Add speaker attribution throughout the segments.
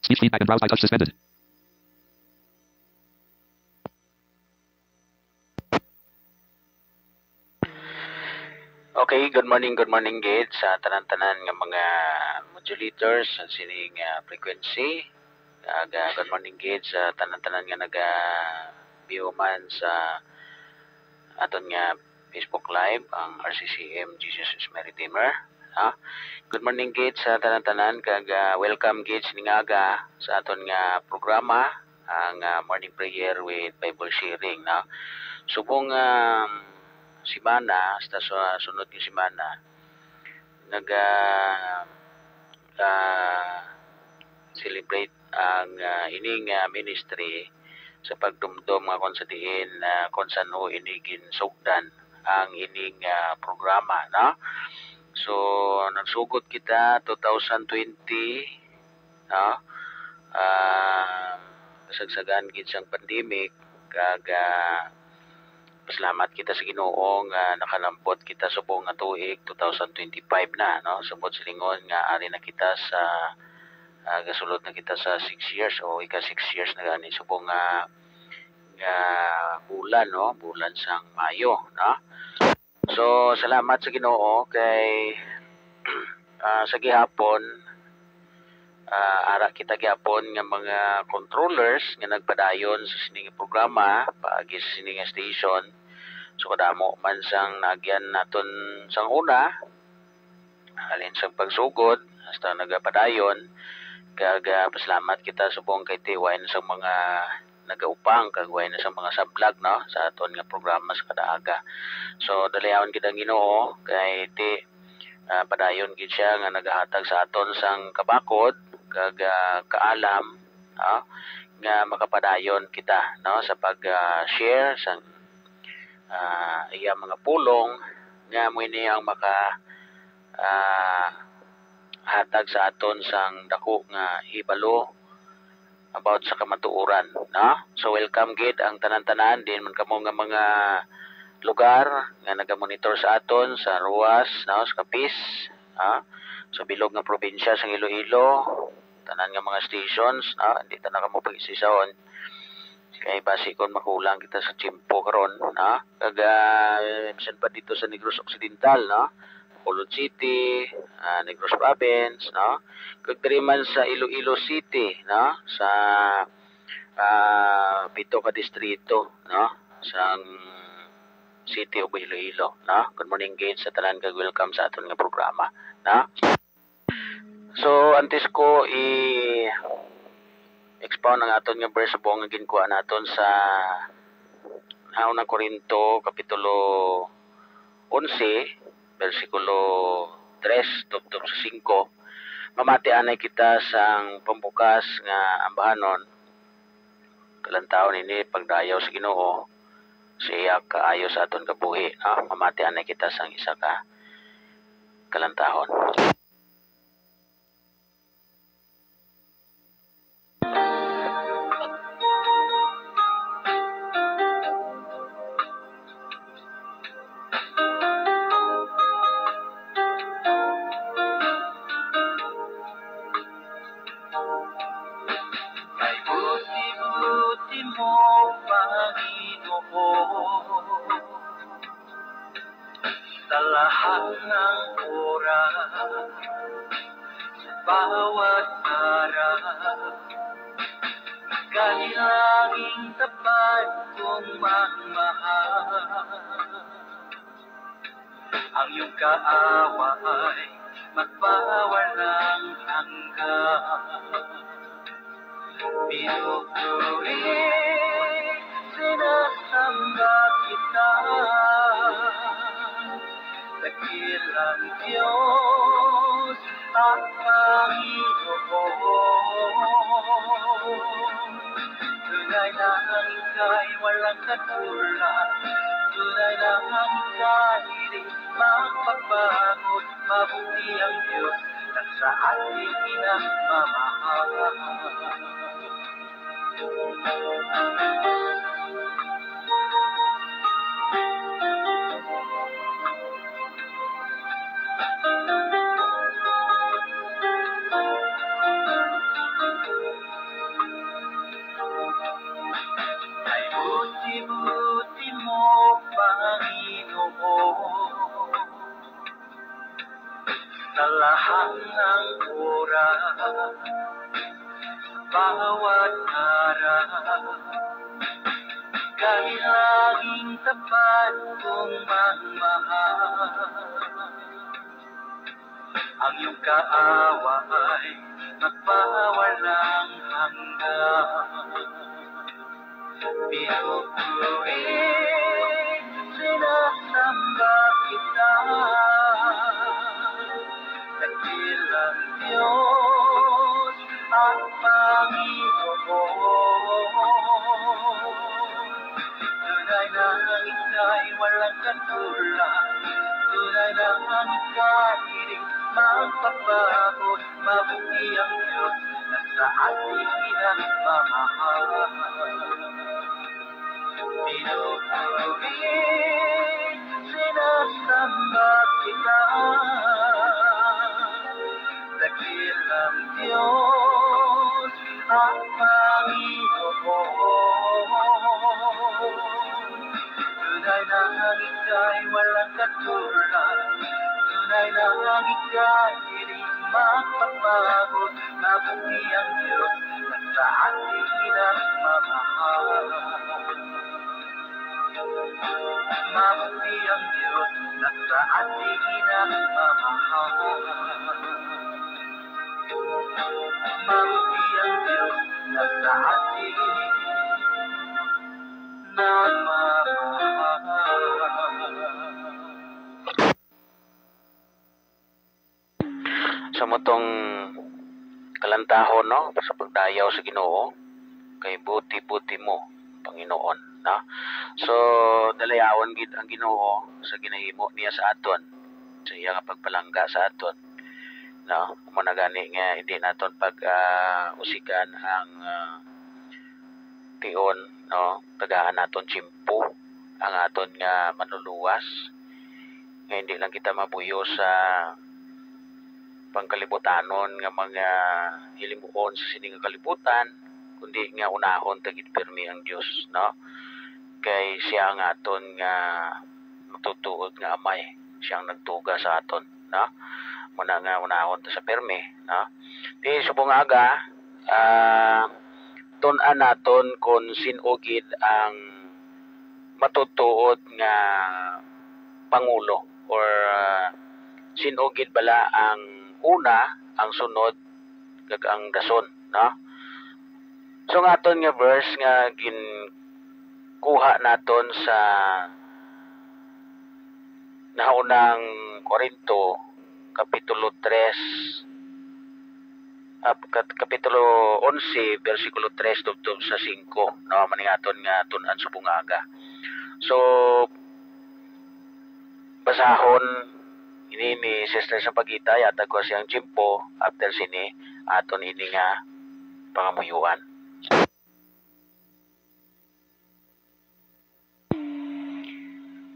Speaker 1: Speech feedback and browse by touch suspended.
Speaker 2: Okay, good morning gate sa tanan-tanan nga mga modulators sa sining frequency. Good morning gate sa tanan-tanan nga naga-view man sa aton nga Facebook Live ang RCCM Jesus is My Redeemer. Good morning gate sa tanan-tanan kag welcome gate ning aga sa aton nga programa ang morning prayer with Bible sharing. Subong simana sa sunod ng simana celebrate ang ining ministry sa pagdumdum nga kon sa diin kung saan ho inigin sugdan ang ining programa, no? So nagsugod kita 2020, no? Kasagsagan gid sang pandemic kag pasalamat kita sa Ginoo nga nakalampot kita subong nga tuig 2025 na, no? Subot silingon nga ari na kita sa gasulod na kita sa 6 years o ika 6 years na gani subong nga bulan, no? Bulan sang Mayo, no? So salamat sa Ginoo kay sa gihapon ara kita gyapon nga mga controllers nga nagpadayon sa sining programa paagi sa sining station. So kadamo man sang nagyan naton sang una halin sa pagsugod hasta nagapadayon kag pasalamat kita subong kay tiwain sa mga nagaupang kag way na sa mga sablag, no, sa aton nga programa sa kadaaga. So dalayawon gid ang Ginoo kay ti padayon gid siya nga nagahatag sa aton sang kabakod kag kaalam, nga makapadayon kita, no, sa pag-share sa iya mga pulong nga muini ang maka hatag sa aton sang dako nga hibalo about sa kamatuoran, no? So welcome gid ang tanan-tanan din man kamo nga mga lugar nga naga-monitor sa aton sa Ruas, no, sa Capiz, so bilog nga probinsya sa Iloilo, tanan nga mga stations, hindi ta na kamo pag-isisawon kay basi kon makulang kita sa Chimpo karon, kag bisan pa dito sa Negros Occidental, no, Bacolod City, Negros Province, no, kag diri man sa Iloilo City, no, sa pito ka distrito, no, sa City of Iloilo, no. Good morning gate sa tanan kag welcome sa aton nga programa, no. So antes ko expound ang aton nga verse buong nga ginkuha naton sa unang Korinto kapitulo 11 versikulo 3 tubtob sa 5. Mamati anay kita sang pambukas nga ambahanon kalantawon ini pagdayaw sa Ginoo siya kaayo sa aton kabuhi, mamati anay kita sang isa ka kalantahon.
Speaker 3: Sa lahat ng oras, bawat araw, kanilanging tapat kong magmahal. Ang iyong kaaway, magpawalang hanggan. Pinupuri, sinasamba kita. Dakilang Diyos at Panginoon. Tunay na ang ika'y walang katulad. Tunay na ang ika'y di magpapagod. Mabuti ang Diyos na sa ating pinagmamahal. buti-buti mo, Panginoon, sa lahat ng oras, bawat araw, kahit laging tapat kong magmahal. Ang iyong kaawa ay magpawalang hanggan. Pinupuri, sinasamba kita, dakilang Diyos at Panginoon. Tunay na ika'y walang katulad, tunay na ika'y di magpapago, mabuti ang Diyos na sa ating pinagmamahal. Pinupuri, sinasamba kita, dakilang Diyos at Panginoon. Tunay na ika'y walang katulad, tunay na ika'y di magpapago, mabuti ang Diyos na sa ating pinagmamahal. Mabuti ang Diyos na sa ating pinagmamahal. Mabuti ang Diyos na sa ating nagmamahal.
Speaker 2: Sa motong kalantahon, no, sa pagdayaw sa Ginoo, kay buti-buti mo, Panginoon, no? So dalayawan gid ang Ginoo sa ginahimo niya sa aton, sa iya nga pagpalangga sa aton, no? Mo na gani nga hindi naton pag usikan ang tion, no? Tagaan naton tsimpo ang aton nga manluluwas, nga hindi lang kita mabuyo sa pangkalibutanon nga mga hilimuon sa sining kalibutan, kundi nga unahon tagit pirmi ang Dios, no? Kay siya ang aton nga matutuod nga amay, siyang nagtuga sa aton, no? Muna nga unahon ta sa pirmi, no? Di subong aga tun-an naton kung sinugid ang matutuod nga pangulo, or sinugid bala ang una, ang sunod kag ang dason, no? So nga aton nga verse nga ginkuha naton sa naunang Korinto kapitulo 3, kapitulo 11 bersikulo 3 tubtob sa 5, no, maningaton nga tun-an subong aga. So basahon ini ni Sister sa Pagita, yata ko siyang Jimpo, after sini aton ini nga pangamuyuan.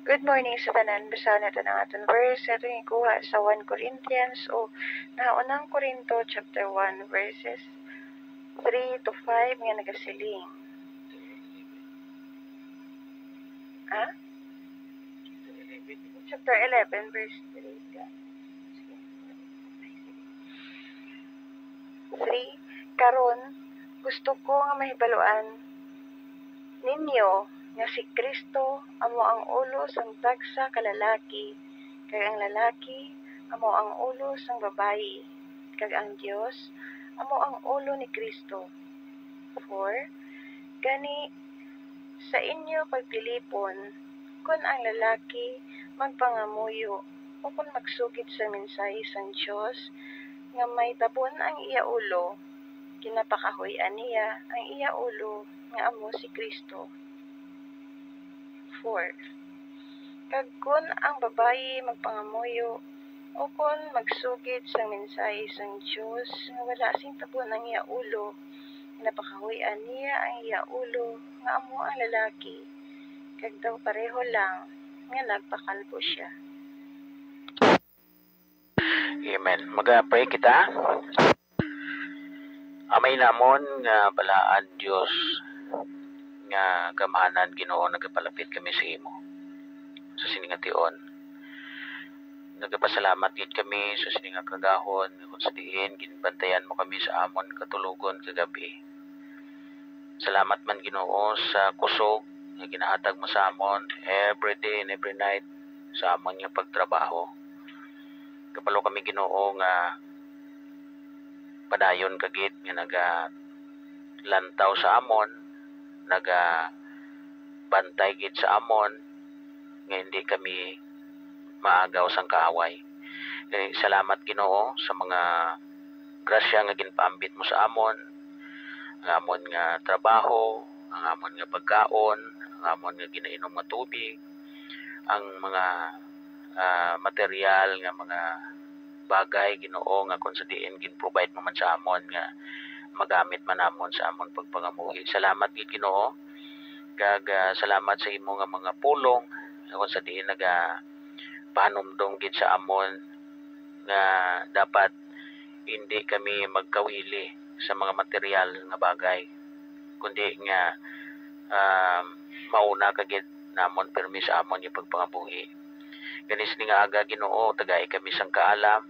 Speaker 1: Good morning sa tanan. Basahan natin ang aton verse. Ito yung ikuha sa 1 Corinthians o naunang Korinto chapter 1 verses 3 to 5 nga nagasiling. Ha? Chapter 11 verse 3. 3. Karon gusto ko nga mahibaluan ninyo nga si Kristo amo ang ulo sang tagsa ka lalaki, kag ang lalaki amo ang ulo sang babayi, kag ang Dios amo ang ulo ni Kristo. 4. Gani sa inyo pagpilipon, kun ang lalaki magpangamuyo o kung magsugid sa mensahe sang Dios nga may tabon ang iya ulo, kinapakahuyan niya ang iya ulo nga amo si Kristo. 4. Kag kun ang babayi magpangamuyo o kun magsugid sa mensahe sang Dios nga wala sing tabon ang iya ulo, kinapakahuyan niya ang iya ulo nga amo ang lalaki, kag daw pareho lang nga nagpakalbo siya.
Speaker 2: Amen. Mag-pray kita. Amay namon nga balaan Dios nga gamahanan Ginoo nagapalapit kami sa imo sa siningation. Nagapasalamat gid kami sa sininga kagahon kung sa diin ginbantayan mo kami sa amon katulugon kagabi. Salamat man Ginoo sa kusog nga ginahatag mo sa amon every day and every night sa amon nga pagtrabaho. Kabalo kami Ginoo nga padayon kagid nga lantaw sa amon, bantay gid sa amon nga hindi kami maagaw sang kaaway. Salamat Ginoo sa mga grasya nga ginpaambit mo sa amon, ang amon nga trabaho, ang amon nga pagkaon, ang amon nga ginainom nga tubig, ang mga material nga mga bagay Ginoo nga kung sa diin gin-provide mo man sa amon nga magamit man namon sa amon pagpangamuhi. Salamat gid Ginoo. Kag salamat sa imo nga mga pulong kung sa diin panumdong gid sa amon nga dapat hindi kami magkawili sa mga material nga bagay kundi nga mauna kagid namon permi sa amon yung pagpangabuhi. Ganis ni nga aga Ginoo tagay kami sang kaalam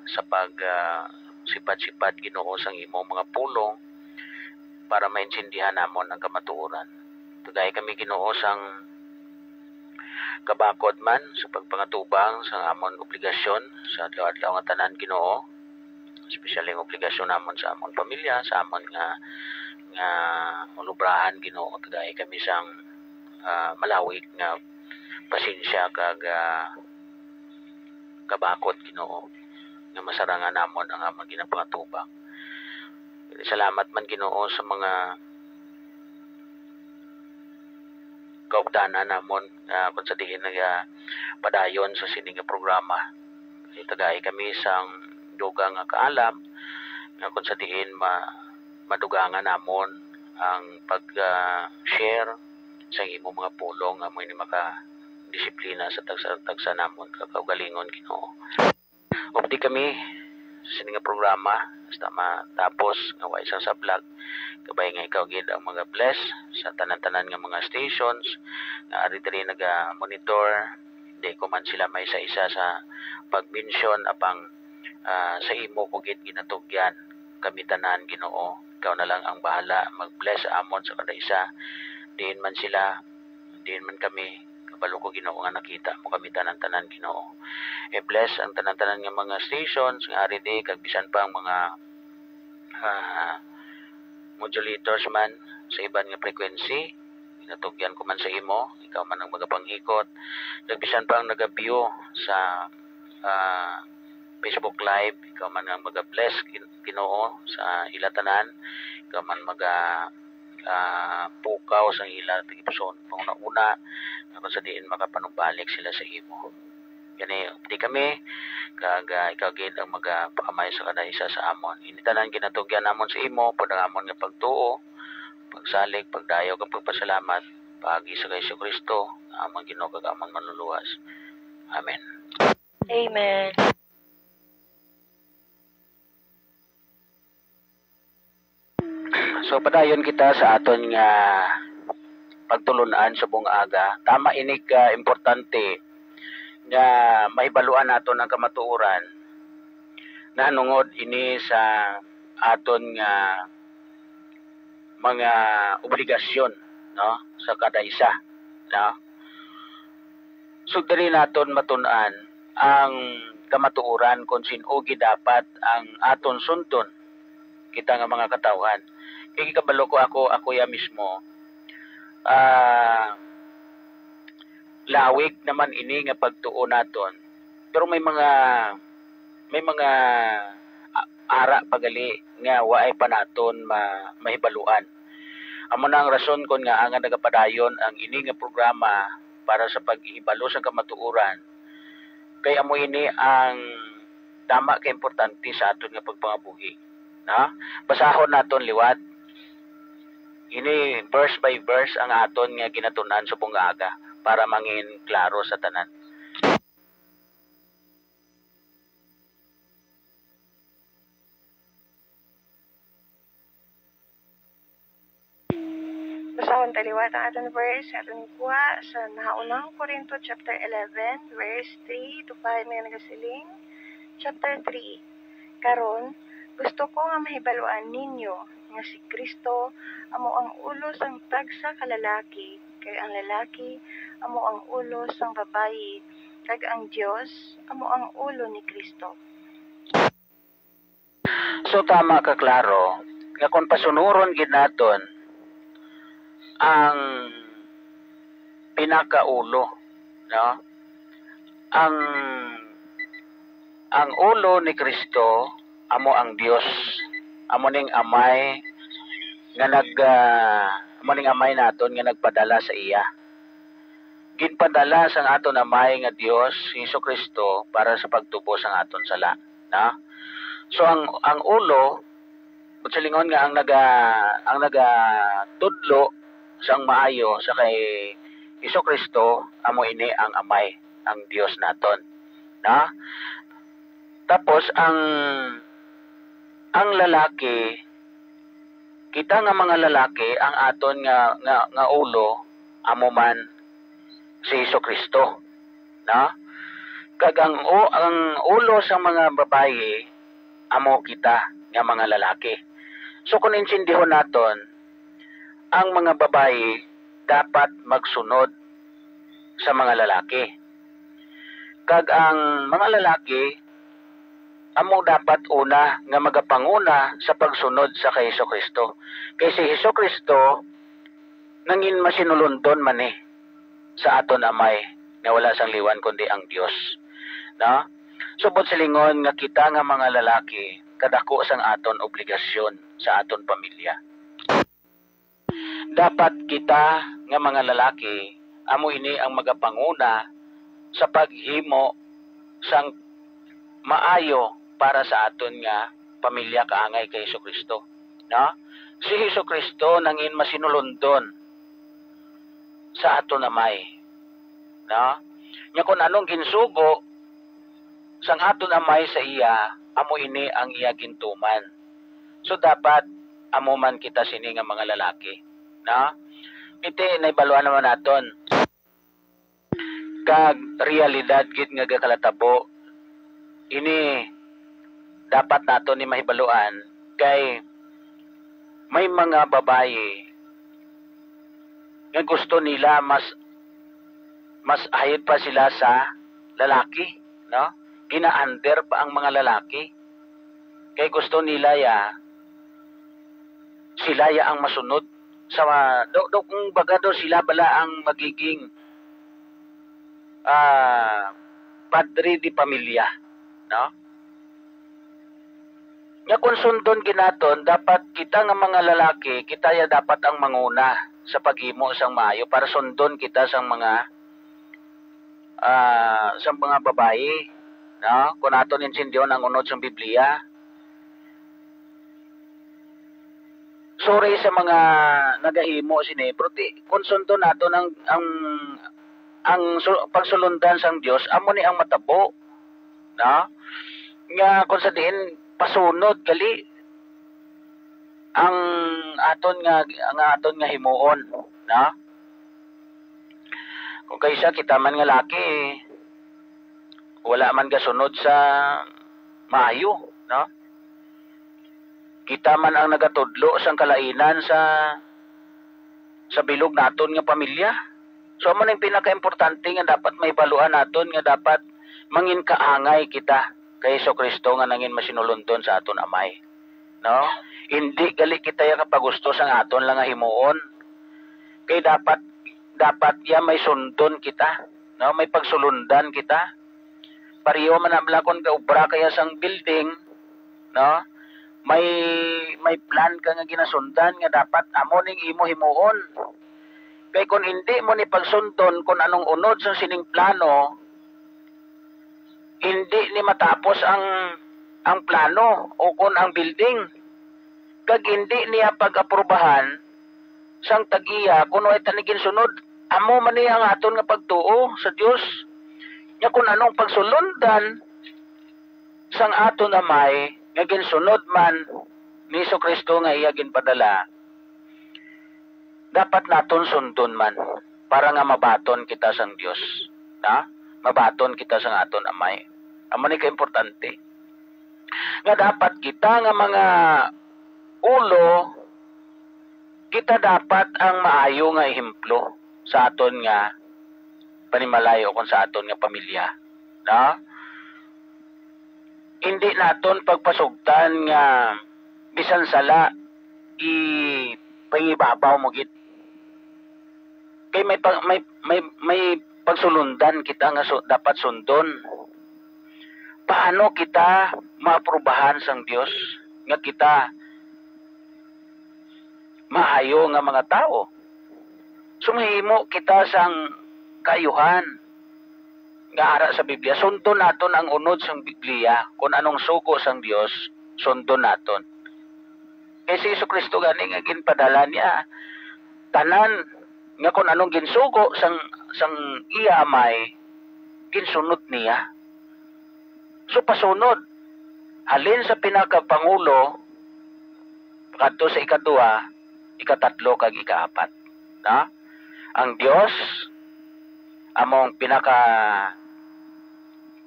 Speaker 2: sa pag sipat-sipat Ginoo sang imo mga pulong para maintindihan namon ang kamatuoran. Tagay kami Ginoo sang kabakod man sa pagpangatubang sa amon obligasyon sa adlaw-adlaw nga tanan Ginoo, especially ang obligasyon namon sa amon pamilya, sa amon nga malubrahan Ginoo. Tagay kami sang malawig nga pasensya kag kabakod Ginoo nga masarangan namon ang amon ginapangatubang. Salamat man Ginoo sa mga kaupdanan namon kung sa diin padayon sa sining nga programa. Tagay kami sang dugang nga kaalam nga kung sa diin madugangan namon ang pag-share sa imo mga pulong nga mo ni maka disiplina sa tagsa namon kakaugalingon Ginoo. Updi kami sa sining nga programa basta matapos nga wa isang sablag kabay nga ikaw gid ang mga bless sa tanan-tanan nga mga stations nga ari diri naga-monitor. Di ko man sila may isa sa pag-mention apang sa imo ko gid ginatugyan kami tanan Ginoo. Ikaw na lang ang bahala mag-bless amon sa kada isa. Diin man sila, diin man kami kabalo ko Ginoo nga nakita mo kami tanan-tanan Ginoo. Bless ang tanan-tanan nga mga stations nga ari di kag bisan pa ang mga modulators man sa iban nga frequency. Ginatugyan ko man sa imo, ikaw man ang magapanghikot. Nagbisan pa ang nag-view sa Facebook Live, ikaw man ang mag-bless Ginoo sa ilatanan, ikaw man pukaw sa ila tigipson panguna-una kung sa diin makapanumbalik sila sa imo. Gani di kami kag ikaw gid ang magapakamay sa kada isa sa amon. Initanan ginatugyan namon sa imo pud ang amon nga pagtuo, pagsalig, pagdayo kag pagpasalamat paagi sa Hesus Kristo amon Ginoo kag amon manluluwas. Amen.
Speaker 1: Amen.
Speaker 2: So padayon kita sa aton nga pagtulunan sa buong aga. Tama inig importante nga maibaluan naton ang kamatuoran na nungod ini sa aton nga mga obligasyon no sa kada isa no. So diri naton matun-an ang kamatuoran kung sinugi dapat ang aton sunton kita nga mga katawhan. Kaya kabalo ko ako ya mismo lawig naman ini nga pagtuo naton. Pero may mga ara pagali nga waay pa naton mahibaluan. Amo na ang rason kon nga ang nagapadayon ang ini nga programa para sa pag-ihibalo sa kamatuoran. Kay amo ini ang tama ka importante sa aton nga pagpangabuhi. Na? Basahon naton liwat. Ini verse by verse ang aton nga ginatunan sa buong aga para mangin klaro sa tanan.
Speaker 1: Basahon akong taliwat ang aton verse aton kuha sa naunang Korinto chapter 11 verse 3 to 5 nga nagasiling. Chapter 3. Karon gusto ko nga mahibaluan ninyo nga si Kristo amo ang ulo sang tagsa ka lalaki, kay ang lalaki amo ang ulo sang babayi, kag ang Dios amo ang ulo ni Kristo.
Speaker 2: So tama ka klaro nga kung pasunuron gid naton ang pinakaulo, no? Ang ulo ni Kristo amo ang Dios. Amo ning amay nga amo ning amay naton nga nagpadala sa iya. Ginpadala sang aton amay nga Dios, Hesukristo, para sa pagtubos ang aton sala, no? So ang ulo silingon nga ang naga tudlo sang maayo sa kay Hesukristo amo ini ang amay, ang Dios naton, na? Tapos ang lalaki, kita nga mga lalaki ang aton nga ulo amo man si Hesukristo, na? Kag ang ulo sa mga babaye amo kita nga mga lalaki. So kung insindihon naton, ang mga babae dapat magsunod sa mga lalaki. Kag ang mga lalaki amo dapat una nga magapanguna sa pagsunod sa kay Hesukristo. Kay si Hesukristo nangin masinulundon man sa aton amay nga wala sang liwan kundi ang Dios. No? Subot silingon nga kita nga mga lalaki kadako sang aton obligasyon sa aton pamilya. Dapat kita nga mga lalaki amo ini ang magapanguna sa paghimo sang maayo para sa aton nga pamilya kaangay kay Hesukristo, no? Si Hesukristo nangin masinulundon sa aton amay, no? Nya kun anong ginsugo sang aton amay sa iya, amo ini ang iya gintuman. So dapat amo man kita sini nga mga lalaki, no? Iti naibaluan naman naton kag realidad gid nga gakalatabo ini dapat nato ni mahibaluan kay may mga babae nga gusto nila mas ahid pa sila sa lalaki, no? Gina-under pa ang mga lalaki kay gusto nila sila ang masunod sa kung baga do sila bala ang magiging padre di pamilya, no? Nga kung sundon ginaton, dapat kita nga mga lalaki, kita dapat ang manguna sa paghimo sang maayo para sundon kita sang mga babae, no? Kung aton insindyon ang unod sang Biblia. Sorry sa mga nagahimo sini, pero kung sundon naton ang pagsulundan sang Dios amo ni ang matabo, no? Nga kung sa diin pasunod gali ang aton nga himuon, no? Kung kaysa kita man nga laki wala man gasunod sa maayo, no? Kita man ang nagatudlo sang kalainan sa bilog naton nga pamilya. So amo ning pinaka-importante nga dapat mahibaluan naton nga dapat mangin kaangay kita kay Hesukristo nga nangin masinulundon sa aton amay, no? Hindi gali kita kapagusto sang aton lang nga himuon. Kay dapat may sundon kita, no? May pagsulundan kita. Pariyo man amla kon kaubra kaya sang building, no? May plan ka nga ginasundan nga dapat amo ning imo himuon. Kay kung hindi mo ni pagsundon kung anong unod sa sining plano, hindi ni matapos ang plano o kung ang building. Kag hindi niya pag-aprobahan sang tag-iya kung ay tanigin sunod, amo man niya ang aton nga pagtuo sa Dios. Nya kung anong pagsulundan sang aton amay nga ginsunod man ni Hesukristo nga iya ginpadala, dapat naton sundon man para nga mabaton kita sang Dios, na mabaton kita sang aton amay. Amo ni ka importante nga dapat kita nga mga ulo, kita dapat ang maayo nga ehemplo sa aton nga panimalayo kung sa aton nga pamilya, na hindi naton pagpasugtan nga bisan sala pangibabaw mo git. Kay may pagsulundan kita nga dapat sundon. Paano kita maaprubahan sang Dios nga kita maayo nga mga tao? Sumihimo kita sang kayuhan nga ara sa Biblia. Sundon naton ang unod sang Biblia kung anong sugo sang Dios, sundon naton. Kay si Jesucristo gani nga ginpadala niya tanan nga kung anong ginsugo sang iya amay, ginsunod niya. So pasunod, halin sa pinakapangulo, kadto sa ikadua, ikatatlo kag ikaapat. Na? Ang Dios among pinaka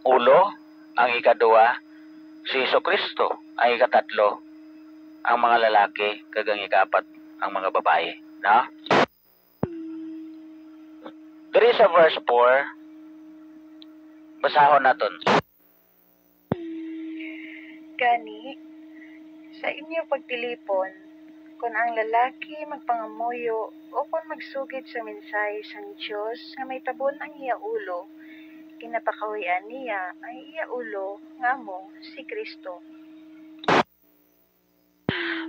Speaker 2: ulo, ang ikadua, si Jesucristo, ang ikatatlo, ang mga lalaki kag ang ikaapat, ang mga babae. Na? There is a verse 4. Basahon naton.
Speaker 1: Gani, sa inyo pagtilipon, kung ang lalaki magpangamuyo o kung magsugid sa mensahe sang Diyos nga may tabon ang iya ulo, kinapakawian niya ang iya ulo nga mo si Kristo.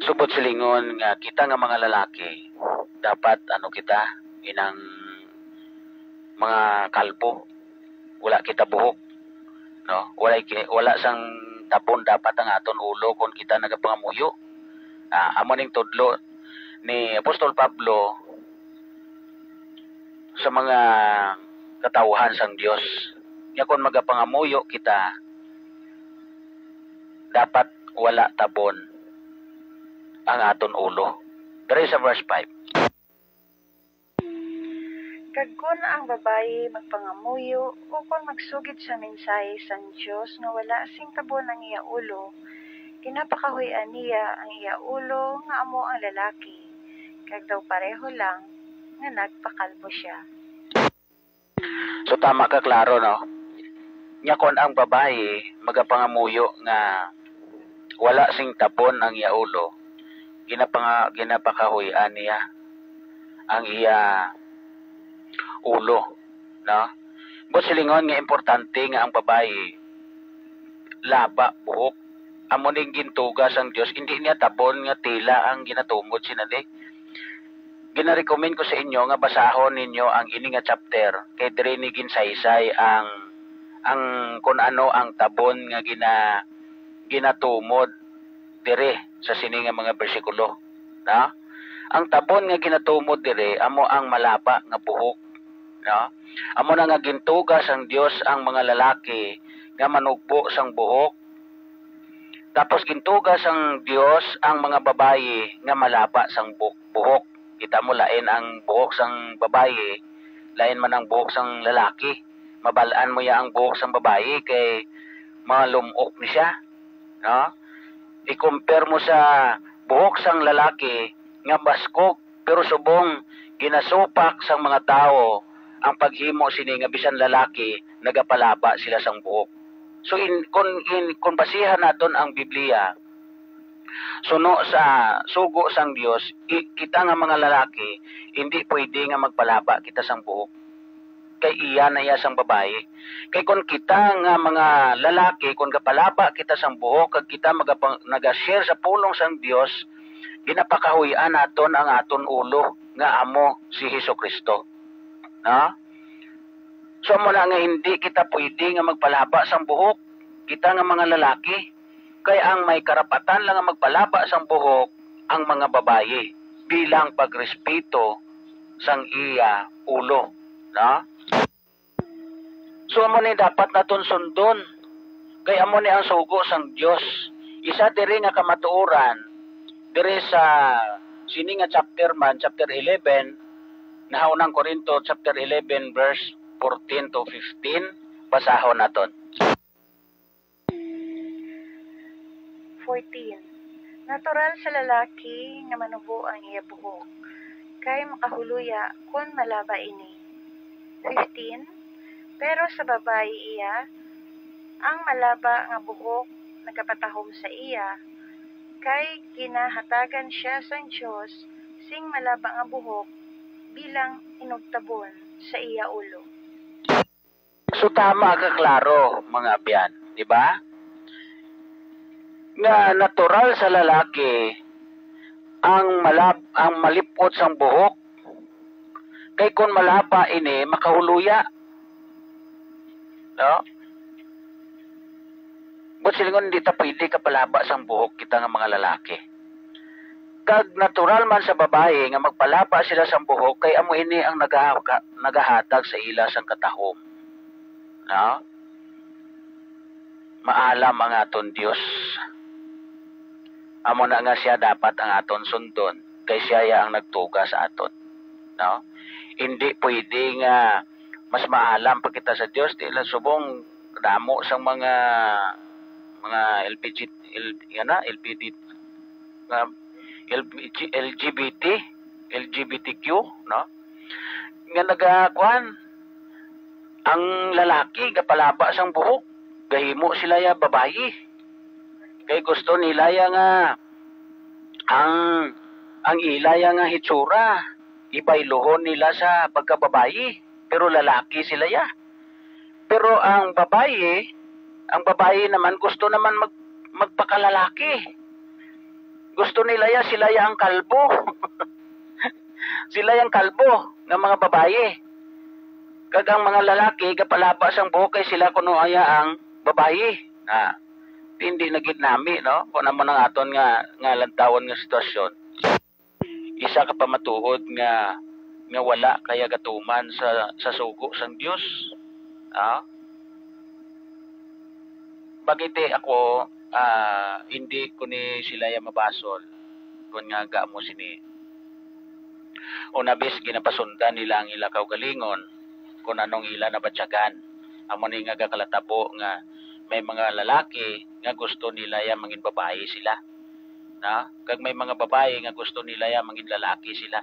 Speaker 2: Subot silingon nga kita nga mga lalaki, dapat kita, inang mga kalbo, wala kita buhok, no? Wala sang tapon dapat ang aton ulo kung kita nagapangamuyo. Amo ning tudlo ni Apostol Pablo sa mga katawhan sang Dios. Nya kung magapangamuyo kita, dapat wala tabon ang aton ulo. Dari sa verse 5.
Speaker 1: Kag kun ang babayi magpangamuyo o kung magsugid sa mensahe sang Diyos nga wala sing tabon ang iya ulo, kinapakahuyan niya ang iya ulo nga amo ang lalaki, kag daw pareho lang nga nagpakalbo siya.
Speaker 2: So tama ka, klaro, no? Nya kon ang babae magapangamuyo nga wala sing tabon ang iya ulo, ginapakahuyan niya ang iya ulo, no? But silingon nga importante nga ang babae laba buhok. Amo ning gintugas ang Dios, hindi niya tabon nga tila ang ginatumod sinali. Gina-recommend ko sa inyo nga basahon ninyo ang ini nga chapter kay dire ni ginsaysay ang kun ano ang tabon nga ginatumod dire sa sini nga mga bersikulo, na? Ang tabon nga ginatumod dire amo ang malaba nga buhok. No? Amo na nga gintugas ang Dios ang mga lalaki nga manugpo sang buhok. Tapos gintugas ang Dios ang mga babaye nga malaba sang buhok. Kita mo lain ang buhok sang babaye, lain man ang buhok sang lalaki. Mabalaan mo ya ang buhok sang babaye kay mga lumok ni siya. No? I-compare mo sa buhok sang lalaki nga baskog pero subong ginasupak sang mga tao ang paghimo sini nga bisan lalaki nagapalaba sila sang buhok. So kung basihan naton ang Biblia suno sa sugo sang Dios, kita nga mga lalaki hindi pwede nga magpalaba kita sang buhok. Kay iya na iya sang babae. Kay kung kita nga mga lalaki kung gapalaba kita sang buhok kag kita naga-share sa pulong sang Dios, ginapakahuyan naton ang aton ulo nga amo si Jesucristo. Na? So muna nga hindi kita pwede nga magpalaba sang buhok, kita nga mga lalaki. Kaya ang may karapatan lang nga magpalaba sang buhok ang mga babaye bilang pagrespeto sang iya ulo. Na? So amo ni dapat naton sundon. Kaya amo ni ang sugo sang Dios. Isa diri nga kamatuoran diri sa Sini nga chapter man, chapter 11, nahaunang Korinto, chapter 11, verse 14 to 15. Basahon naton.
Speaker 1: 14. Natural sa lalaki nga manubo ang iya buhok, kay makahuluya kun malaba ini. 15. Pero sa babae iya, ang malaba nga buhok nagapatahom sa iya, kay ginahatagan siya sang Dios sing malaba nga buhok bilang inugtabon sa iya ulo.
Speaker 2: So tama ka klaro mga abyan, di ba? Nga natural sa lalaki ang malipot sang buhok, kay kun malaba ini makahuluya. No? But silingon hindi ta pwede kapalaba sang buhok kita nga mga lalaki. Kag natural man sa babae nga magpalaba sila sang buhok, kay amo ini ang nagahatag sa ila sang katahom. No? Maalam ang aton Dios. Amo na nga siya dapat ang aton sundon, kay siya ang nagtuga sa aton. No? Hindi pwede nga mas maalam pa kita sa Dios, di lang subong damo sang mga LGBTQ, no? Nga nagakuan ang lalaki gapalaba sang buhok, gahimo sila ya babayi. Kay gusto nila ya nga ang ilaya nga hitsura ibailohon nila sa pagkababayi, pero lalaki sila ya. Pero ang babayi naman gusto naman magpakalalaki. Gusto nila ya sila ya ang kalbo. Sila yang kalbo ng mga babayi. Kag ang mga lalaki gapalaba sang buhok, kay sila kuno aya ang babayi. Hindi na gid nami, no? Kung naman ang aton nga lantawon nga sitwasyon. Isa ka pa matuod nga wala kaya gatuman sa sugo sang Dios. Bagiti ako hindi ko ni sila ya mabasol kun nga gaamo sini. Una bis ginapasundan nila ang ila kaugalingon kung anong ila nabatyagan. Amo ni nga gakalatabo nga may mga lalaki nga gusto nila ya mangin babae sila. Na? Kag may mga babae nga gusto nila ya mangin lalaki sila.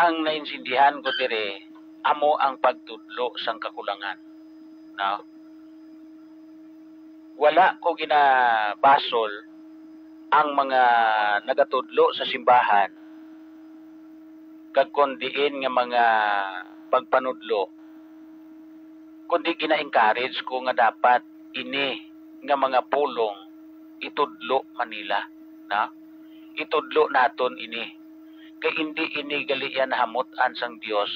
Speaker 2: Ang nainsindihan ko dire, amo ang pagtudlo sang kakulangan. Na? Wala ko ginabasol ang mga nagatudlo sa simbahan kag kundiin nga mga pagpanudlo, kundi gina-encourage ko nga dapat ini nga mga pulong itudlo Manila, na itudlo naton ini, kay hindi ini gali yan hamutan sang Dios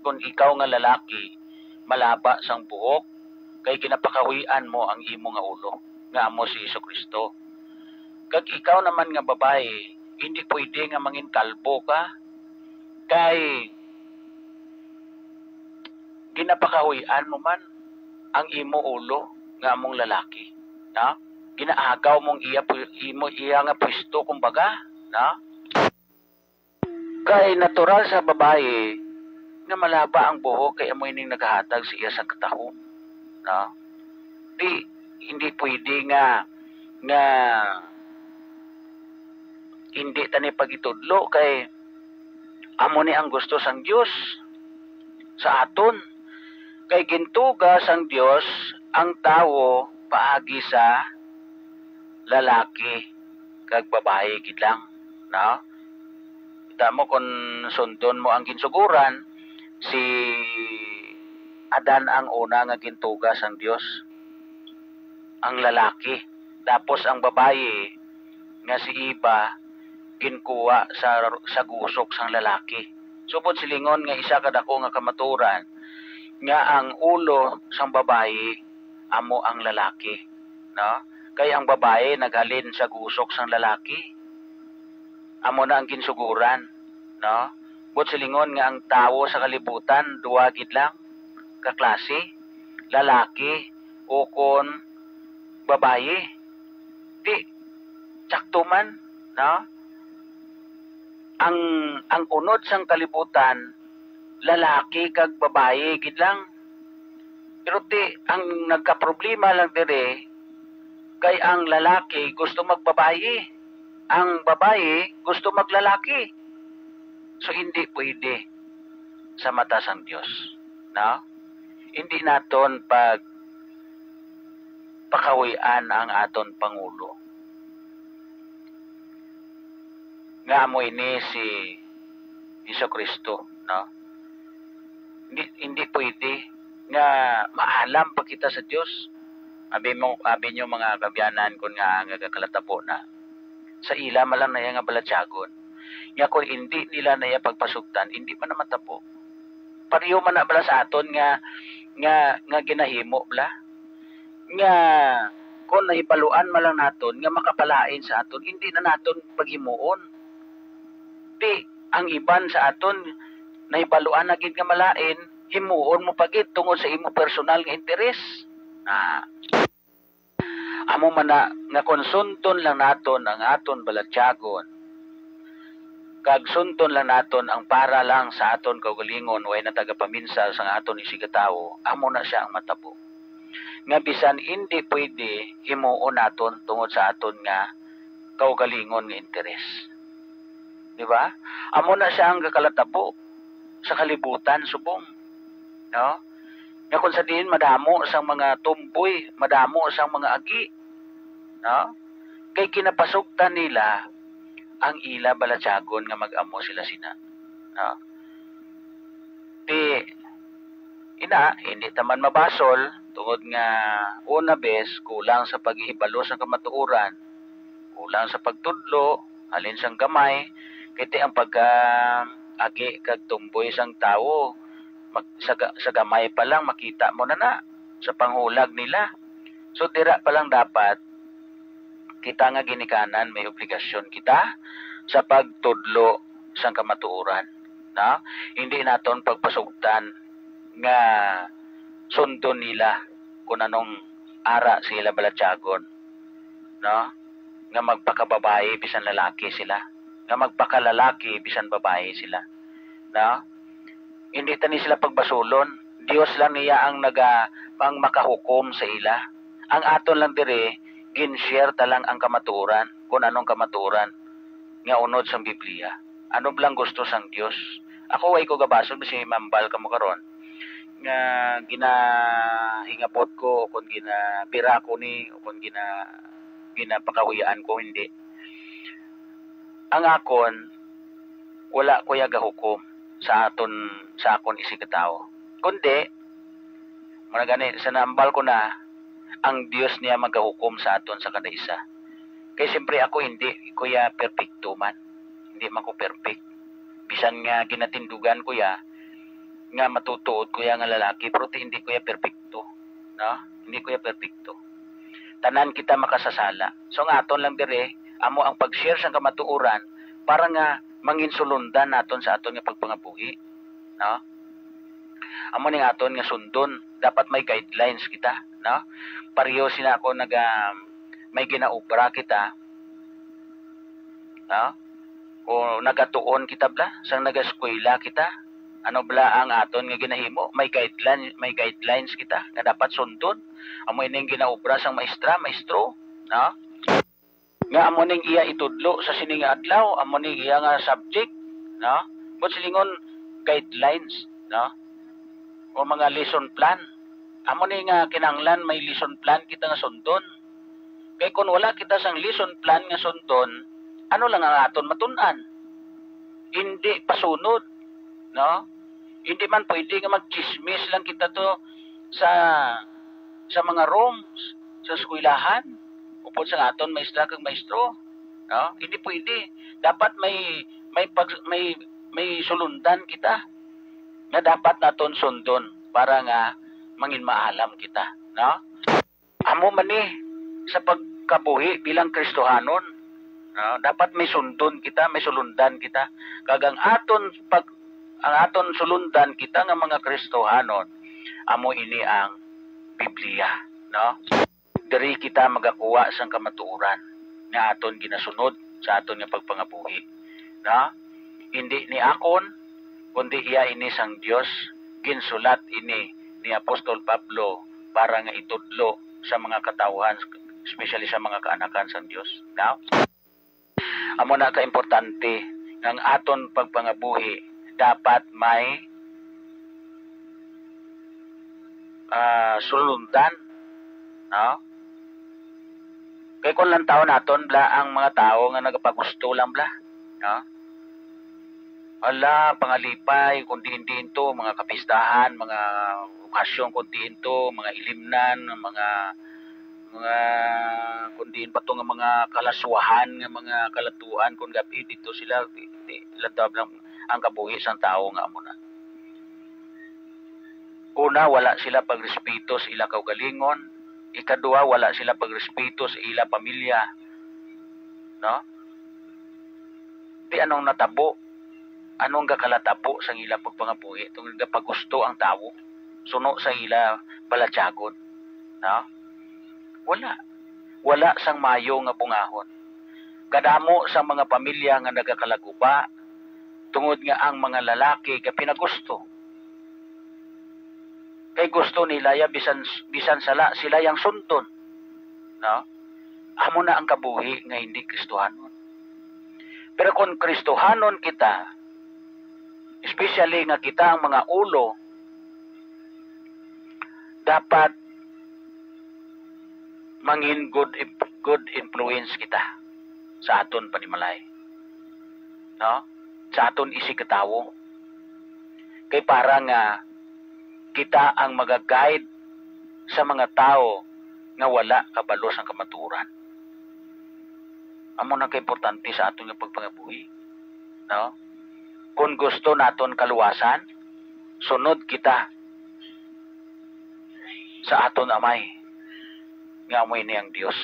Speaker 2: kung ikaw nga lalaki malaba sang buhok, kay ginapakawian mo ang imo nga ulo nga amo si Jesucristo. Kag ikaw naman nga babae, hindi pwede nga mangin kalbo ka, kay ginapakawian mo man ang imo ulo nga among lalaki, na? Ginaagaw mong iya nga pwesto kumbaga, na? Kay natural sa babae nga malaba ang buhok, kay amo ining nagahatag sa iya sa katahom, na? Hindi pwede nga hindi tani pagitudlo, kay amo ni ang gusto sang Dios sa aton. Kay gintuga sang Dios ang tawo paagi sa lalaki kag babae gid lang, no? Kita mo kung sundon mo ang ginsuguran, si Adan ang una nga gintuga sang Dios, ang lalaki. Tapos ang babae nga si Eva ginkuha sa gusok sang lalaki. Supod silingon nga isa kadako nga kamaturan nga ang ulo sang babae amo ang lalaki, no? Kay ang babae naghalin sa gusok sang lalaki, amo na ang ginsuguran, no? But silingon nga ang tawo sa kalibutan duwa gid lang ka klase, lalaki o kon babae. Di sakto man, no? ang unod sang kalibutan lalaki kag babae gid lang. Pero ang nagka-problema lang dire kay ang lalaki gusto magbabae, ang babae gusto maglalaki. So hindi pwede sa mata sang Dios, no? Hindi naton pakawian ang aton pangulo. Nga mo ini si Jesucristo, no? Hindi pwede nga maalam pa kita sa Dios. Abi nyo mga kabyanan kun nga nagakalatabo na sa ila malang na nga balatyagon. Nga kung hindi nila na pagpasugtan, hindi man naman tapo. Pariyo man na bala sa aton nga ginahimo bla. Nga kung nahibaluan malang naton nga makapalain sa aton, hindi na naton paghimuon. Di ang iban sa aton nahibaluan na gid nga malain, himuon mo pagit tungod sa imo personal nga interes. Amo man na nga konsundon lang naton ang aton balatyagon. Kag sunton lang naton ang para lang sa aton kaugalingon way na tagapaminsa sa aton isigatawo, amo na siya ang matabo. Nga bisan hindi pwede himuon naton tungod sa aton nga kaugalingon nga interes. Di ba? Amo na siya ang kakalatabo sa kalibutan subong. No? Nga kung sa diin madamo sang mga tumboy, madamo sang mga agi. No? Kay kinapasugtan nila ang ila balatyagon nga mag-amo sila sina. No? Hindi taman mabasol tungod nga una bes kulang sa paghihibalo sa kamatuoran, kulang sa pagtudlo, halin sang gamay, kiti ang pagka-agi kag tumboy sang tawo. Sa gamay pa lang makita mo na sa panghulag nila. So dira pa lang dapat kita nga ginikanan may obligasyon kita sa pagtudlo sang kamatuoran, no? Hindi naton pagpasugtan nga sundon nila kung anong ara sila balatyagon, no? Nga magpakababae bisan lalaki sila, nga magpakalalaki bisan babae sila, no? Hindi tani sila pagbasulon. Dios lang niya ang makahukom sa ila. Ang aton lang dire gin-share talang ang kamatuoran, kung anong kamatuoran nga unod sa Biblia. Ano blang gusto sang Dios. Ako way ko gabasol si mambal kamo karon nga ginahingapot ko o kung ginabira ko ni o kung ginapakawiyaan ko hindi. Ang akon wala ko ya gahukom sa akon isigatawo. Kundi mga gani sa nambal ko na ang Dios niya magahukom sa aton sa kada isa. Kaya siyempre ako hindi kuya perfecto man. Hindi man ko perfect. Bisan nga ginatindugan ko ya nga matutuod ko ya nga lalaki pero hindi ko ya perfecto, no? Hindi ko ya perfecto. Tanan kita makasasala. So nga aton lang dire amo ang pag-share sa kamatuoran para nga manginsulundan naton sa aton nga pagpangabuhi, no? Amo ning aton nga sundon, dapat may guidelines kita, no? Pareho sina ako may ginaobra kita, no? O nagatuon kita bla, sang nagaskwela kita, ano bla ang aton nga ginahimo, may guidelines kita nga dapat sundon. Amo ining ginaobra sang maestro, no? Nga amo ning iya itudlo sa sining adlaw, amo ning iya nga subject, no? But silingon guidelines, no? O mga lesson plan. Amo ning nga kinahanglan may lesson plan kita nga sundon. Kay kun wala kita sang lesson plan nga sundon, ano lang ang aton matun-an? Hindi pasunod, no? Hindi man pwede nga magchismis lang kita to sa mga rooms, sa eskwelahan. Upod sa aton maestra kag maestro, no? Hindi pwede. Dapat may sulundan kita na dapat naton sundon para nga mangin maalam kita, no? Amo man ni sa pagkabuhi bilang Kristohanon, no? Dapat may sundon kita, may sulundan kita. Kag ang aton sulundan kita nga mga Kristohanon, amo ini ang Biblia, no? Diri kita magakuha sang kamatuoran nga aton ginasunod sa aton nga pagpangabuhi, no? hindi ni akon kundi iya ini sang Dios ginsulat ini ni Apostol Pablo para nga itudlo sa mga katawhan, especially sa mga kaanakan sang Dios. Now, amo na ka importante ng aton pagpangabuhi dapat may sulundan, no? Kay kung lang tao naton bla ang mga tao nga nagapagusto lang bla, no? Ala, pangalipay, kundi hindi ito, mga kapistahan, mga okasyon, kundi ito, mga ilimnan, mga kundi pa ito nga mga kalaswahan, nga mga kalatuan, kung gabi dito sila, lantab lang ang kabuhi sang tao nga mo na. Una, wala sila pagrespeto sa ila kaugalingon. Ikadua, wala sila pagrespeto sa ila pamilya. No? Di anong natabo? Anong gakalatabo sa ila pagpangabuhi? Itong gapagusto ang tao. Suno sa ila palatyagon. No? Wala. Wala sang mayo nga bungahon. Kadamo sa mga pamilya nga nagakalaguba, tungod nga ang mga lalaki nga pinagusto. Kay gusto nila ya bisan sala sila yang sunton. No? Amo na ang kabuhi nga hindi Kristohanon. Pero kung Kristohanon kita, especially nga kita ang mga ulo, dapat mangin good influence kita sa aton panimalay. No? Sa aton isikatawo. Kay para nga kita ang magaguide sa mga tao nga wala kabalo sang kamatuoran. Amo na kaimportante sa aton nga pagpangabuhi. No? Kung gusto naton kaluwasan, sunod kita sa aton amay nga amoy niyang Dios.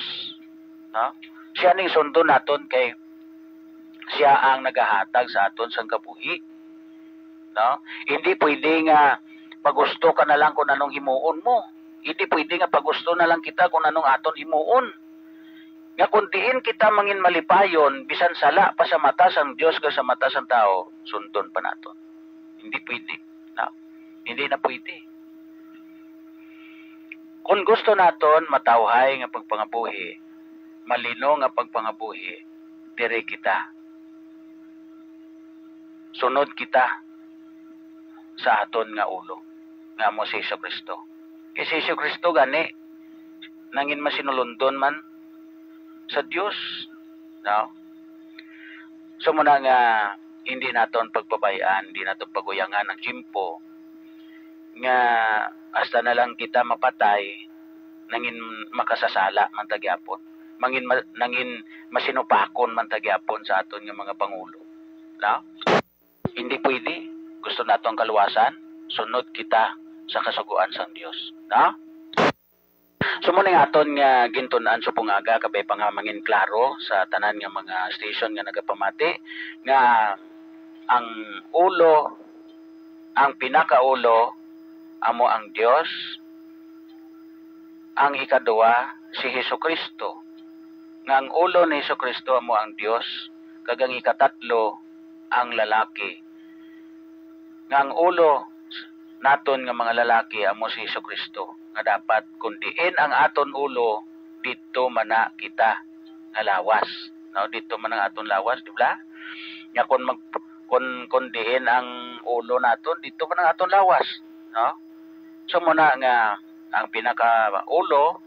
Speaker 2: No? Siya ning sundo naton kay siya ang nagahatag sa aton sang kabuhi. No? Hindi pwede nga pagusto ka na lang kung anong himuon mo. Hindi pwede nga pagusto na lang kita kung anong aton himuon. Nga kung diin kita mangin malipayon, bisan sala pa sa mata sang Dios ka sa mata sang tao, sundon pa naton. Hindi pwede. No? Hindi na pwede. Kung gusto naton matawhay nga pagpangabuhi, malino nga pagpangabuhi, dire kita. Sunod kita sa aton nga ulo, nga mo si Hesus Kristo. Kay si Hesus Kristo gani nangin masinulundon man sa Dios. No? So muna nga hindi naton pagpabayaan, hindi naton paguyangan ang tiyempo nga hasta na lang kita mapatay nangin makasasala man tagyapon. Nangin masinupakon man tagyapon sa aton nga mga pangulo. No? Hindi pwede. Gusto nato ang kaluwasan, sunod kita sa kasuguan sang Dios. No? So muna nga aton nga gintunan sa pungaga kabay pa nga mangin klaro sa tanan nga mga station nga nagapamati nga ang ulo, ang pinakaulo amo ang Dios, ang ikadua si Hesus Kristo. Nga ang ulo ni Hesus Kristo amo ang Dios, kagang ikatatlo ang lalaki. Nga ang ulo naton nga mga lalaki amo si Hesus Kristo. Nga dapat kundiin ang aton ulo dito mana kita nga lawas. No, dito man ang aton lawas, di ba? Nga kundiin ang ulo naton dito man ang aton lawas, no? So muna nga ang pinaka ulo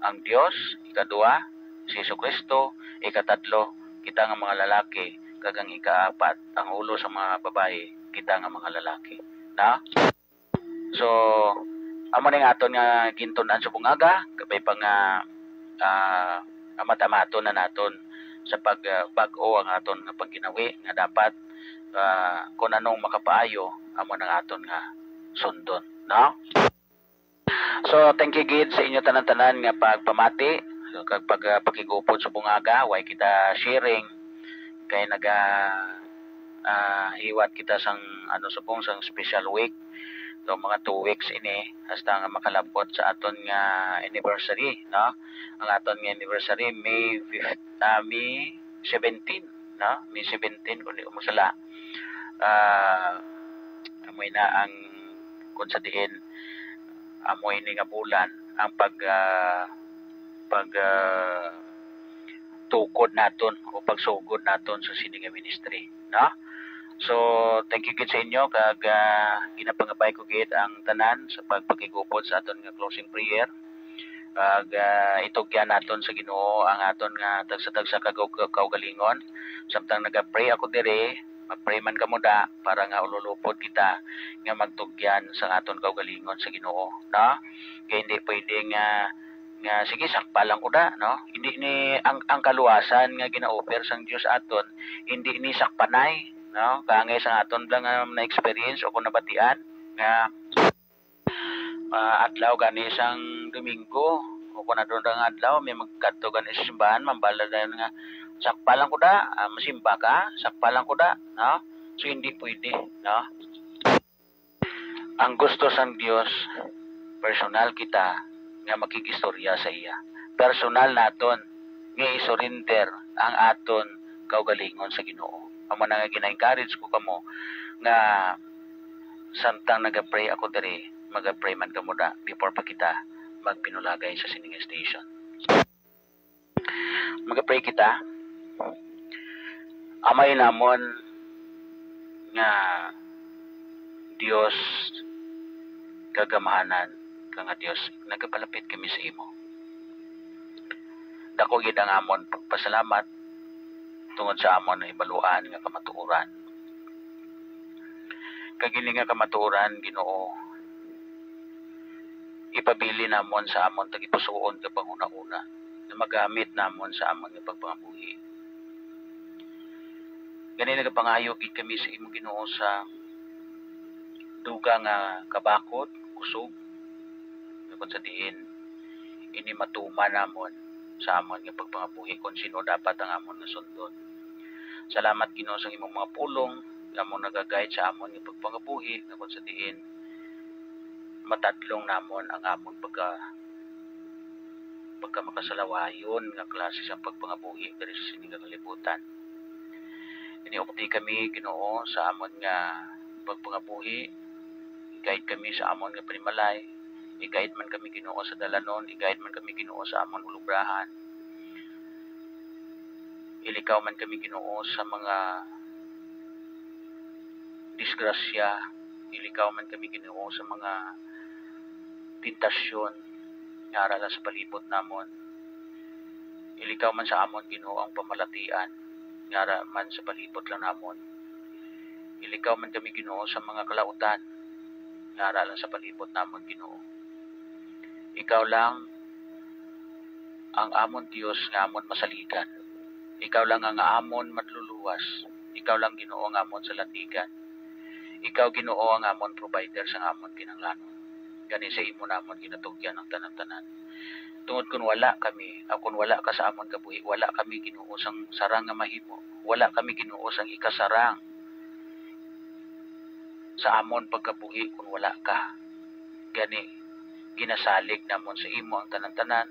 Speaker 2: ang Dios, ikadua si Hesus Kristo, ikatatlo kita nga mga lalaki, kagang ikaapat ang ulo sa mga babae, kita nga mga lalaki. Na? So amo ning aton nga gintunan sa bungaga, kabay pa nga amat-amaton na naton sa pagbag-o ang aton nga pagginawi nga dapat kung anong makapaayo amo nang aton nga sundon, no? So thank you gid sa inyo tanan-tanan nga pagpamati, kag pakigupod sa bungaga, way kita sharing kay hiwat kita sang subong sang special week. So mga 2 weeks ini hasta nga makalabot sa aton nga anniversary, no? Ang aton nga anniversary May 17, no? May 17 kun di ko masala. amoy na ang kung sa diin amoy ni nga bulan ang pag tukod naton o pagsugod naton sa sini nga ministry, no? So thank you gid sa inyo kag ginapangabay ko gid ang tanan sa pagpakigupod sa aton nga closing prayer. Kag itugyan naton sa Ginoo ang aton nga tagsa-tagsa kaugalingon. Samtang naga-pray ako dire, mag-pray man kamo da para nga ululupod kita nga magtugyan sa aton kaugalingon sa Ginoo, no? Kaya hindi pwedeng nga sige sakpa lang ko da, no? Hindi ni ang kaluwasan nga gina-offer sang Dios aton, hindi ni sakpanay, no? Kangay sa aton lang na experience o kung nabatian nga adlaw gani sang Domingo o kung adto nga adlaw may magkadto gani sa simbahan mambala dayon nga sakpa lang ko da, masimba ka, sakpa lang ko da, no? So hindi pwede, no? Ang gusto sang Dios personal kita nga makikistorya sa iya. Personal naton nga isurrender ang aton kaugalingon sa Ginoo. Amo na nga gina-encourage ko kamo nga samtang naga-pray ako diri, maga-pray man kamo da before pa kita magpinulagay sa sining station. Maga-pray kita. Amay namon nga Dios kagamahanan nga Dios nagapalapit kami sa imo. Dako gid ang amon pagpasalamat tungod sa amon na ibaluan nga kamatuoran. Kagili nga kamatuoran Ginoo ipabili namon sa amon tagipusoon ka panguna-una na magamit namon sa amon nga pagpangabuhi. Gani nagapangayo gid kami sa imo Ginoo sa duga nga kabakot, kusog, kung sa diin ini matuman namon sa amon nga pagpangabuhi kung sino dapat ang amon nga sundon. Salamat Ginoo sa imong mga pulong nga amon nagaguide sa amon nga pagpangabuhi nga kung sa diin matadlong namon ang amon pagka makasalawayon nga klase sa pagpangabuhi diri sa sining kalibutan. Iniupdi kami Ginoo sa amon nga pagpangabuhi, i-guide kami sa amon nga panimalay, i-guide man kami Ginoo sa dalanon, i-guide man kami Ginoo sa amon ulubrahan. Ilikaw man kami Ginoo sa mga disgrasya, ilikaw man kami Ginoo sa mga tentasyon nga arala sa palibot namon. Ilikaw man sa amon Ginoo ang pamalatian nga ara man sa palibot lang namon. Ilikaw man kami Ginoo sa mga kalautan nga ara lang sa palibot namon Ginoo. Ikaw lang ang amon Dios nga amon masaligan. Ikaw lang ang amon madluluwas. Ikaw lang Ginoo ang amon sa landigan. Ikaw Ginoo ang amon provider sa amon kinahanglanon. Gani sa imo namon ginatugyan ang tanan-tanan. Tungod kun wala kami, kun wala ka sa amon kabuhi, wala kami Ginoo sang sarang nga mahimo. Wala kami Ginoo sang ikasarang sa amon pagkabuhi kun wala ka. Gani ginasalig namon sa imo ang tanan-tanan.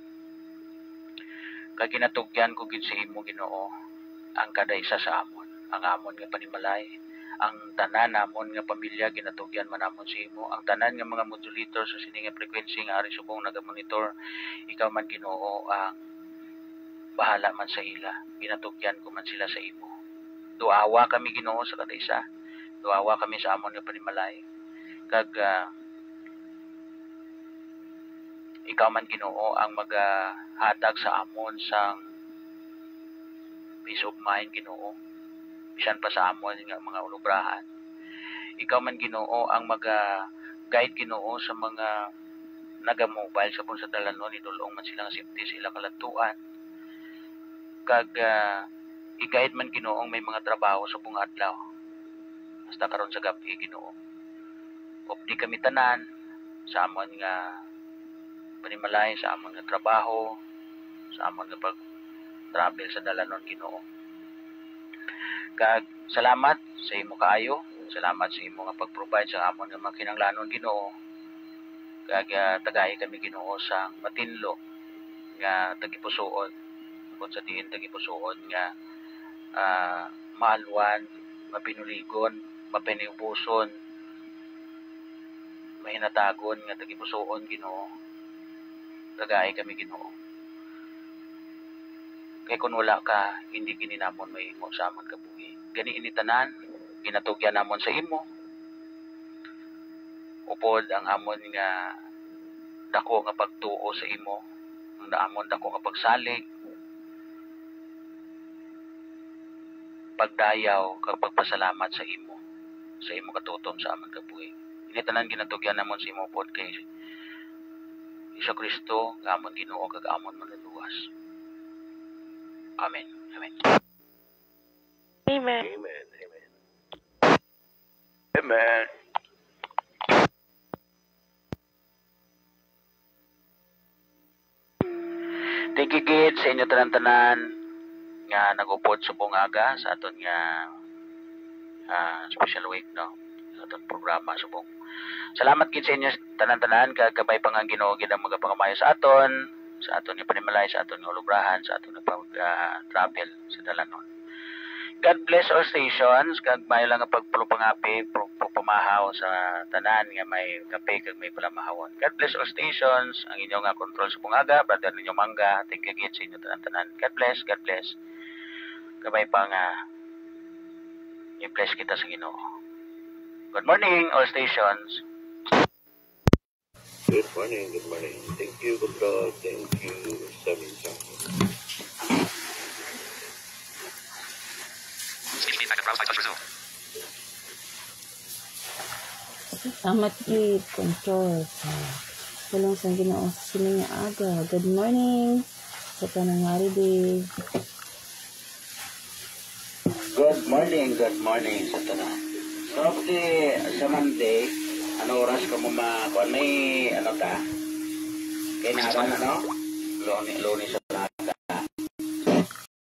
Speaker 2: Kag ginatugyan ko gid sa imo Ginoo ang kada isa sa amon, ang amon nga panimalay, ang tanan namon nga pamilya ginatugyan man namon sa imo, ang tanan nga mga modulator sa sining nga frequency nga ari subong nagamonitor, ikaw man Ginoo ang bahala man sa ila, ginatugyan ko man sila sa imo. Duawa kami Ginoo sa kada isa, duawa kami sa amon nga panimalay, kag ikaw man Ginoo ang magahatag sa amon sang peace of mind Ginoo, bisan pa sa amon nga mga ulubrahan. Ikaw man Ginoo ang maga-guide Ginoo sa mga naga-mobile sa sa dalanon, idulong man sila nga safety sa ilang kaladtuan. Kag i-guide man Ginoo ang may mga trabaho sa buong adlaw. Basta karon sa gabi Ginoo. Opdi kami tanan sa amon nga panimalay, sa amon nga trabaho, sa amon nga pag-travel sa dalanon Ginoo. Kag salamat sa imo kaayo, salamat sa imo nga pag-provide sa amon nga mga kinahanglanon Ginoo. Kag tagay kami Ginoo sa matinlo nga tagipusoon, kung sa diin tagipusoon nga maalwan, mapinuligon, mapiniubuson, mahinatagon nga tagipusoon Ginoo. Gagay kami Ginoo. Kay kung wala ka, hindi kini namon mahimo sa amon kabuhi. Gani ini tanan, ginatugyan namon sa imo. Upod ang amon nga dako nga pagtuo sa imo, ang amon dako nga pagsalig, pagdayaw kag pagpasalamat sa imo katutom sa amon kabuhi. Ini tanan ginatugyan namon sa imo pod kay Isu Kristo nga amon Ginoo kag amon manluluwas. Amen. Amen.
Speaker 1: Amen.
Speaker 3: Amen. Amen. Amen.
Speaker 2: Thank you gid sa inyo tanan-tanan nga nagupod sa bungaga sa aton nga special week no. Sa aton programa subong. Salamat gid sa inyo tanan-tanan kag kabay pa nga Ginoo gid ang magapangamayo sa aton nga panimalay, sa aton nga lubrahan, sa aton nga travel sa dalanon. God bless all stations kag may lang nga pagpulupangapi pamahaw sa tanan nga may kape kag may palamahawon. God bless all stations. Ang inyo nga control sa bungaga, brother ninyo Mangga. Thank you gid sa inyo tanan-tanan. God bless, God bless. Kabay pa nga i-bless kita sa Ginoo. Good morning all stations.
Speaker 3: Good morning, good morning. Thank you, good God. Thank you, Seven Times.
Speaker 4: Salamat gid control sa tulong sa Ginoo sa sining nga aga. Good morning sa tanang day.
Speaker 2: Good morning sa tanan. So, sa Monday, ano oras ka mo may ano ta? Kaya naran ano? Lunes